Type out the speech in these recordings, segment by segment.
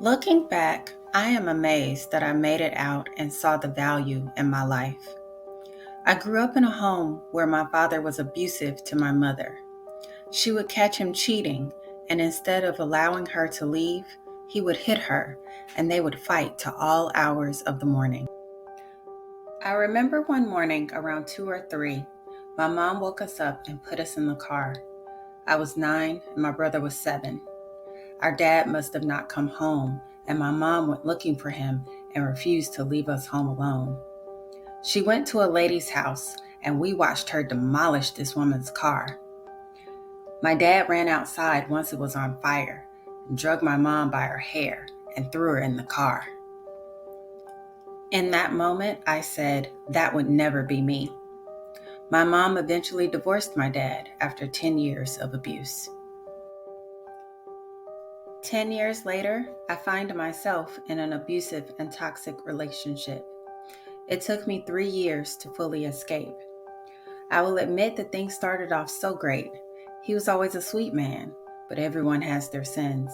Looking back, I am amazed that I made it out and saw the value in my life. I grew up in a home where my father was abusive to my mother. She would catch him cheating, and instead of allowing her to leave, he would hit her, and they would fight to all hours of the morning. I remember one morning around 2 or 3, my mom woke us up and put us in the car. I was 9 and my brother was 7. Our dad must have not come home, and my mom went looking for him and refused to leave us home alone. She went to a lady's house, and we watched her demolish this woman's car. My dad ran outside once it was on fire and dragged my mom by her hair and threw her in the car. In that moment, I said, that would never be me. My mom eventually divorced my dad after 10 years of abuse. 10 years later, I find myself in an abusive and toxic relationship. It took me 3 years to fully escape. I will admit that things started off so great. He was always a sweet man, but everyone has their sins.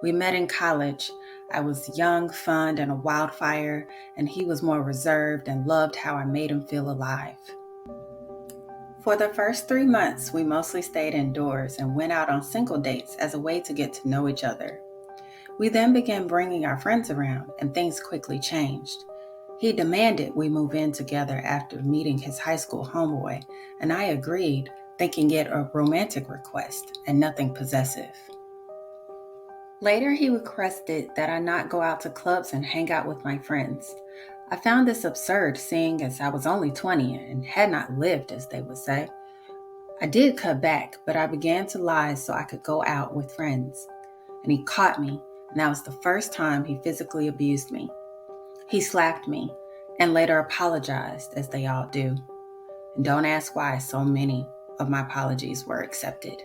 We met in college. I was young, fun, and a wildfire, and he was more reserved and loved how I made him feel alive. For the first 3 months, we mostly stayed indoors and went out on single dates as a way to get to know each other. We then began bringing our friends around, and things quickly changed. He demanded we move in together after meeting his high school homeboy, and I agreed, thinking it a romantic request and nothing possessive. Later, he requested that I not go out to clubs and hang out with my friends. I found this absurd, seeing as I was only 20 and had not lived, as they would say. I did cut back, but I began to lie so I could go out with friends. And he caught me, and that was the first time he physically abused me. He slapped me and later apologized, as they all do. And don't ask why so many of my apologies were accepted.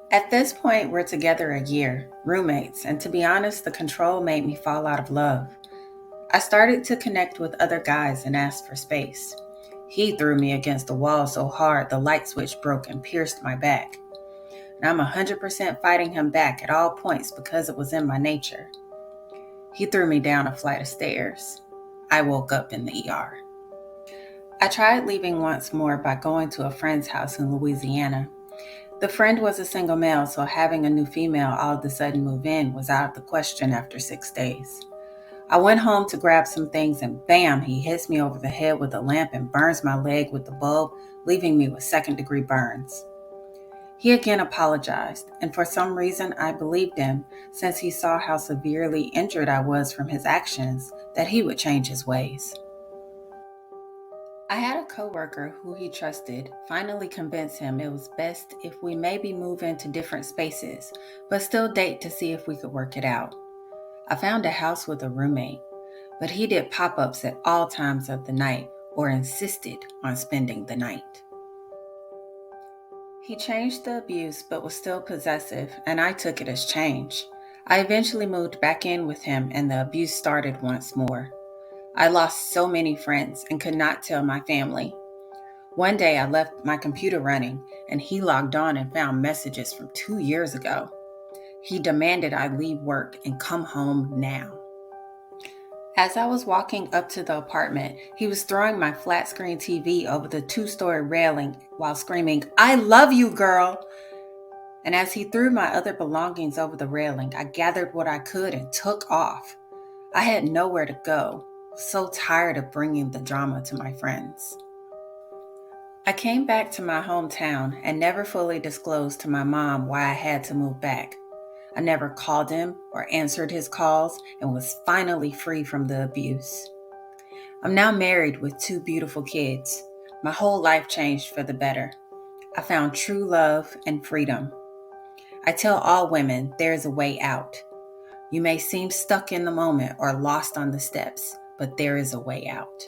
At this point, we're together a year, roommates, and to be honest, the control made me fall out of love. I started to connect with other guys and ask for space. He threw me against the wall so hard the light switch broke and pierced my back. And I'm 100% fighting him back at all points because it was in my nature. He threw me down a flight of stairs. I woke up in the ER. I tried leaving once more by going to a friend's house in Louisiana. The friend was a single male, so having a new female all of a sudden move in was out of the question after 6 days. I went home to grab some things and bam, he hits me over the head with a lamp and burns my leg with the bulb, leaving me with second-degree burns. He again apologized, and for some reason I believed him, since he saw how severely injured I was from his actions, that he would change his ways. I had a coworker who he trusted finally convince him it was best if we maybe move into different spaces, but still date to see if we could work it out. I found a house with a roommate, but he did pop-ups at all times of the night or insisted on spending the night. He changed the abuse but was still possessive, and I took it as change. I eventually moved back in with him and the abuse started once more. I lost so many friends and could not tell my family. One day I left my computer running and he logged on and found messages from 2 years ago. He demanded I leave work and come home now. As I was walking up to the apartment, he was throwing my flat screen TV over the 2-story railing while screaming, "I love you, girl!" And as he threw my other belongings over the railing, I gathered what I could and took off. I had nowhere to go, so tired of bringing the drama to my friends. I came back to my hometown and never fully disclosed to my mom why I had to move back. I never called him or answered his calls and was finally free from the abuse. I'm now married with 2 beautiful kids. My whole life changed for the better. I found true love and freedom. I tell all women there is a way out. You may seem stuck in the moment or lost on the steps, but there is a way out.